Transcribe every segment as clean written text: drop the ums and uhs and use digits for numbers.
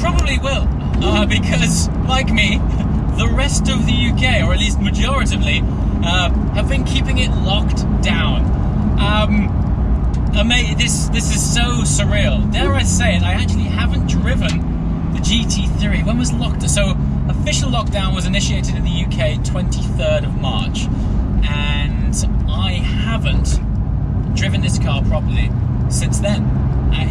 probably will, because, like me, the rest of the UK, or at least majoritively, have been keeping it locked down. This is so surreal. Dare I say it, I actually haven't driven the GT3. When was lockdown? So, official lockdown was initiated in the UK 23rd of March, and I haven't driven this car properly since then.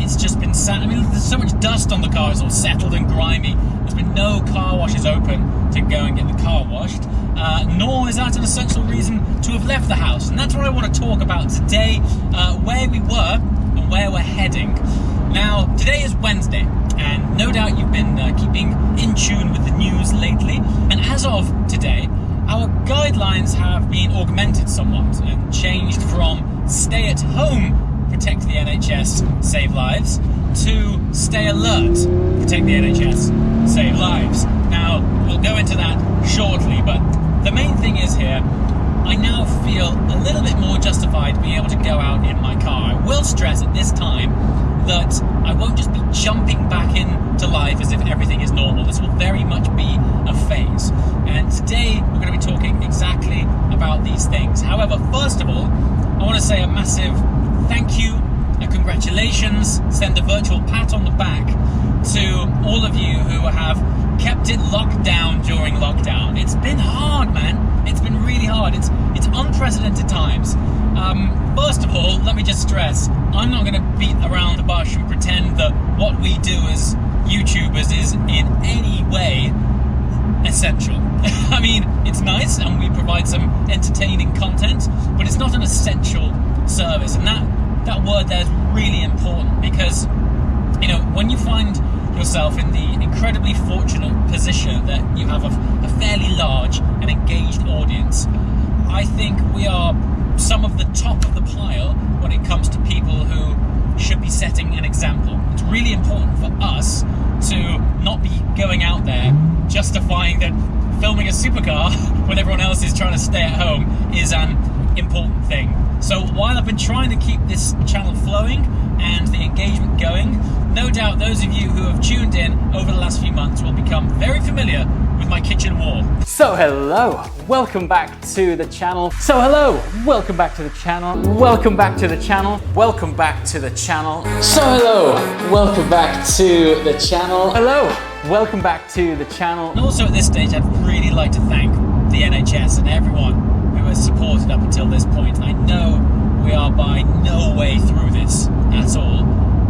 It's just been sat. I mean, there's so much dust on the car, it's all settled and grimy. There's been no car washes open to go and get the car washed, nor is that an essential reason to have left the house. And that's what I want to talk about today, where we were and where we're heading. Now, today is Wednesday, and no doubt you've been keeping in tune with the news lately. And as of today, our guidelines have been augmented somewhat and changed from stay at home, protect the NHS, save lives, to stay alert, protect the NHS, save lives. Now, we'll go into that shortly, but the main thing is here, I now feel a little bit more justified being able to go out in my car. I will stress at this time that I won't just be jumping back into life as if everything is normal. This will very much be a phase. And today, we're going to be talking exactly about these things. However, first of all, I want to say a massive thank you, congratulations, send a virtual pat on the back to all of you who have kept it locked down during lockdown. It's been hard, man. It's been really hard. It's unprecedented times. First of all, let me just stress, I'm not going to beat around the bush and pretend that what we do as YouTubers is in any way essential. I mean, it's nice and we provide some entertaining content, but it's not an essential service. And that word there is really important because, you know, when you find yourself in the incredibly fortunate position that you have a fairly large and engaged audience, I think we are some of the top of the pile when it comes to people who should be setting an example. It's really important for us to not be going out there justifying that filming a supercar when everyone else is trying to stay at home is an important thing. So while I've been trying to keep this channel flowing and the engagement going, no doubt those of you who have tuned in over the last few months will become very familiar with my kitchen wall. So hello, welcome back to the channel. Welcome back to the channel. Welcome back to the channel. Welcome back to the channel. And also at this stage, I'd really like to thank the NHS and everyone who has supported up until this point. I know we are by no way through this at all,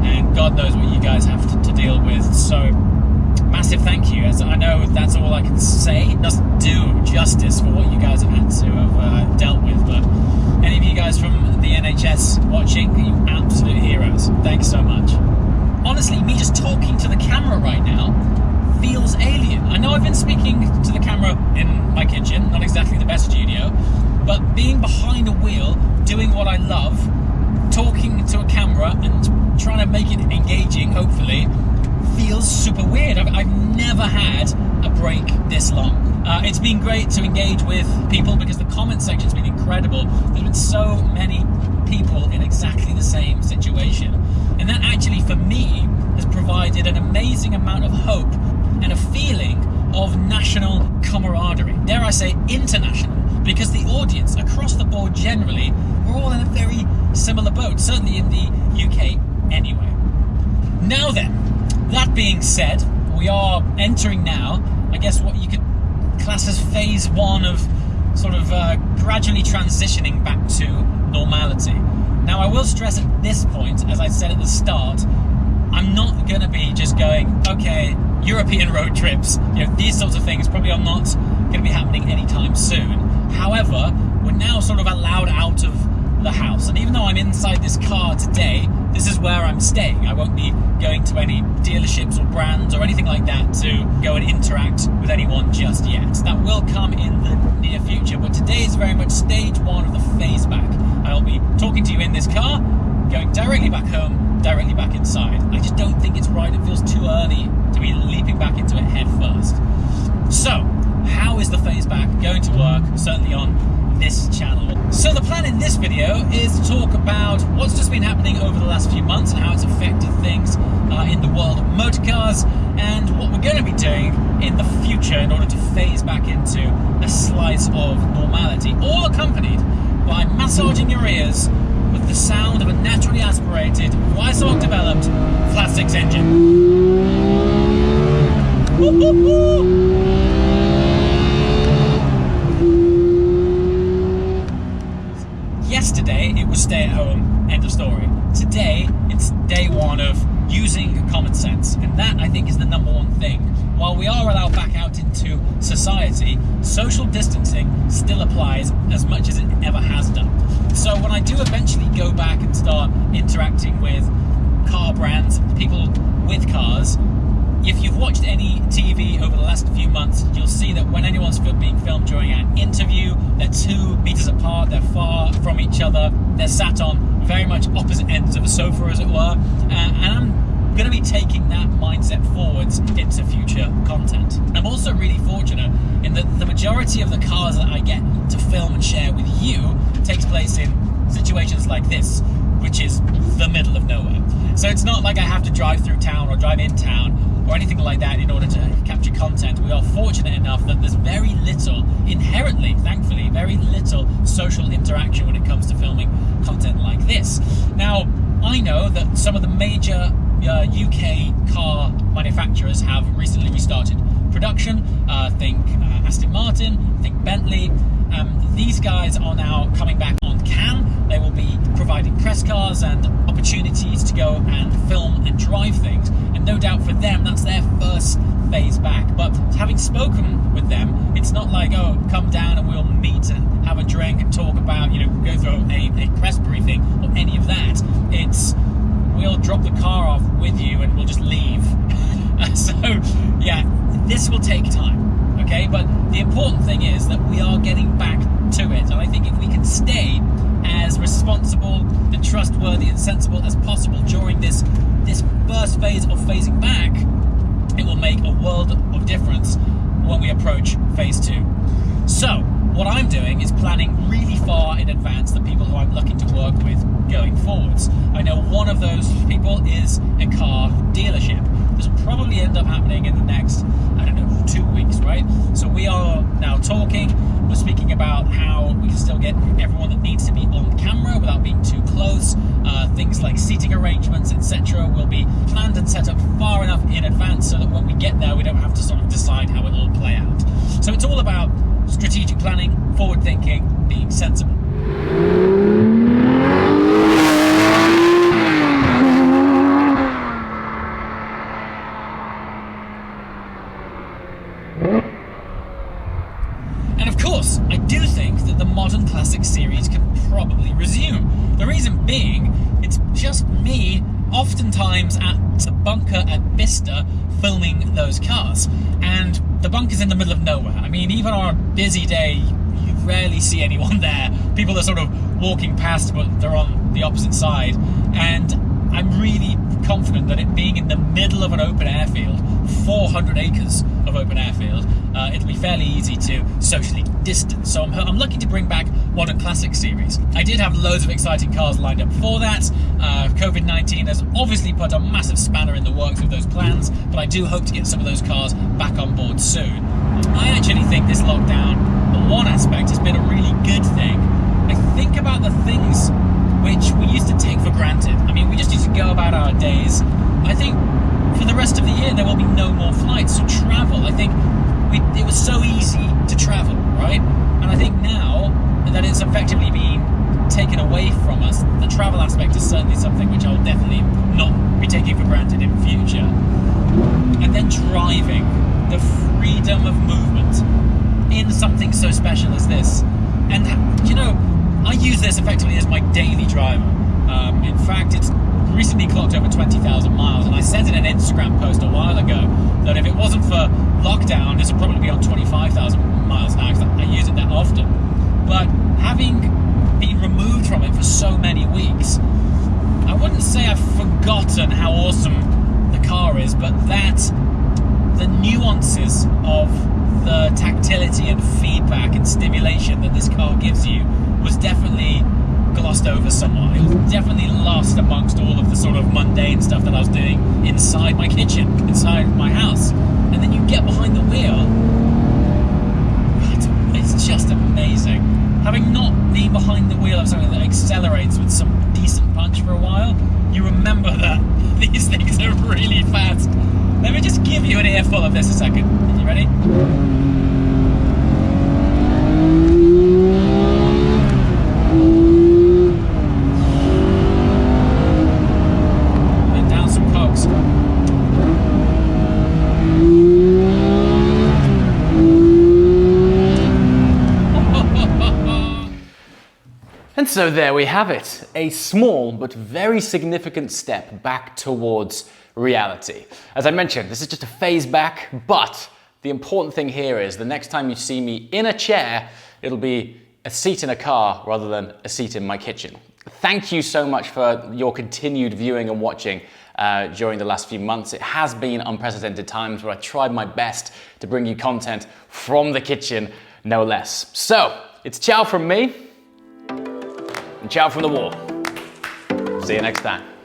and God knows what you guys have to deal with. So massive thank you. As I know that's all I can say. It doesn't do justice for what you guys have had to have dealt with, but any of you guys from the NHS watching, you absolute heroes. Thanks so much. Honestly, me just talking to the camera right now feels alien. I know I've been speaking to the camera in my kitchen, not exactly the best studio, but being behind a wheel, doing what I love, talking to a camera and trying to make it engaging, hopefully, feels super weird. I've never had a break this long. It's been great to engage with people because the comment section's been incredible. There's been so many people in exactly the same situation. And that actually, for me, has provided an amazing amount of hope and a feeling of national camaraderie. Dare I say international, because the audience across the board generally, we're all in a very similar boat, certainly in the UK anyway. Now then, that being said, we are entering now, I guess what you could class as phase one of sort of gradually transitioning back to normality. Now I will stress at this point, as I said at the start, I'm not going to be just going, okay, European road trips, you know, these sorts of things probably are not going to be happening anytime soon. However, we're now sort of allowed out of the house, and even though I'm inside this car today, this is where I'm staying. I won't be going to any dealerships or brands or anything like that to go and interact with anyone just yet. That will come in the near future, but today is very much stage one of the phase back. I'll be talking to you in this car, going directly back home, directly back inside. I just don't think it's right. It feels too early to be leaping back into it head first. So, how is the phase back going to work, certainly on this channel? So the plan in this video is to talk about what's just been happening over the last few months and how it's affected things in the world of motorcars, and what we're going to be doing in the future in order to phase back into a slice of normality, all accompanied by massaging your ears with the sound of a naturally aspirated, Weissach developed flat six engine. Woo-hoo-hoo! Yesterday, it was stay at home, end of story. Today, it's day one of using common sense. And that, I think, is the number one thing. While we are allowed back out into society, social distancing still applies as much as it ever has done. So when I do eventually go back and start interacting with car brands, people with cars, if you've watched any TV over the last few months, you'll see that when anyone's being filmed during an interview, they're 2 meters apart, they're far from each other, they're sat on very much opposite ends of a sofa, as it were, and I'm going to be taking that mindset forwards into future content. I'm also really fortunate in that the majority of the cars that I get to film and share with you takes place in situations like this, which is the middle of nowhere. So it's not like I have to drive through town or drive in town or anything like that in order to capture content. We are fortunate enough that there's very little, inherently, thankfully, very little social interaction when it comes to filming content like this. Now, I know that some of the major UK car manufacturers have recently restarted production. Think Aston Martin, think Bentley. These guys are now coming back on cam. They will be providing press cars and opportunities to go and film and drive things. And no doubt for them, that's their first phase back. But having spoken with them, it's not like, oh, come down and we'll meet and have a drink and talk about, go through a press briefing or any of that. It's, we'll drop the car off with you and we'll just leave. So, yeah, this will take time, okay? But the important thing is that we are getting back to it. And I think if we can stay as responsible and trustworthy and sensible as possible during this first phase of phasing back, it will make a world of difference when we approach phase 2. So, what I'm doing is planning really far in advance the people who I'm looking to work with going forwards. I know one of those people is a car dealership. This will probably end up happening in the next, 2 weeks, right? So we are now talking, we're speaking about how we can still get everyone that needs to be on camera without being too close. Things like seating arrangements, etc. will be planned and set up far enough in advance so that when we get there, we don't have to sort of decide how it will play out. So it's all about strategic planning, forward thinking, being sensible. And of course, I do think that the Modern Classic series can probably resume. The reason being, it's just me, oftentimes at the bunker at Bicester, filming those cars. And the bunker's in the middle of nowhere. I mean, even on a busy day, you rarely see anyone there. People are sort of walking past, but they're on the opposite side. And I'm really confident that it being in the middle of an open airfield, 400 acres of open airfield, it'll be fairly easy to socially distance. So I'm looking to bring back Modern Classic series. I did have loads of exciting cars lined up for that. COVID-19 has obviously put a massive spanner in the works of those plans, but I do hope to get some of those cars back on board soon. I actually think this lockdown, on one aspect, has been a really good thing. I think about the things which we used to take for granted. I mean, we just used to go about our days. I think for the rest of the year, there will be no more flights. So travel, I think it was so easy to travel, right? And I think now that it's effectively being taken away from us, the travel aspect is certainly something which I'll definitely not be taking for granted in future. And then driving, the freedom of movement in something so special as this. And, I use this effectively as my daily driver. In fact, it's recently clocked over 20,000 miles, and I said in an Instagram post a while ago that if it wasn't for lockdown, this would probably be on 25,000 miles now, because I use it that often. But having been removed from it for so many weeks, I wouldn't say I've forgotten how awesome the car is, but that the nuances of the tactility and feedback and stimulation that this car gives you was definitely glossed over somewhat. It was definitely lost amongst all of the sort of mundane stuff that I was doing inside my kitchen, inside my house. And then you get behind the wheel, it's just amazing. Having not been behind the wheel of something that accelerates with some decent punch for a while, you remember that these things are really fast. Let me just give you an earful of this a second. You ready? And down some cogs. And so there we have it, a small but very significant step back towards reality. As I mentioned, this is just a phase back, but the important thing here is the next time you see me in a chair, it'll be a seat in a car rather than a seat in my kitchen. Thank you so much for your continued viewing and watching during the last few months. It has been unprecedented times where I tried my best to bring you content from the kitchen, no less. So, it's ciao from me. And ciao from the wall. See you next time.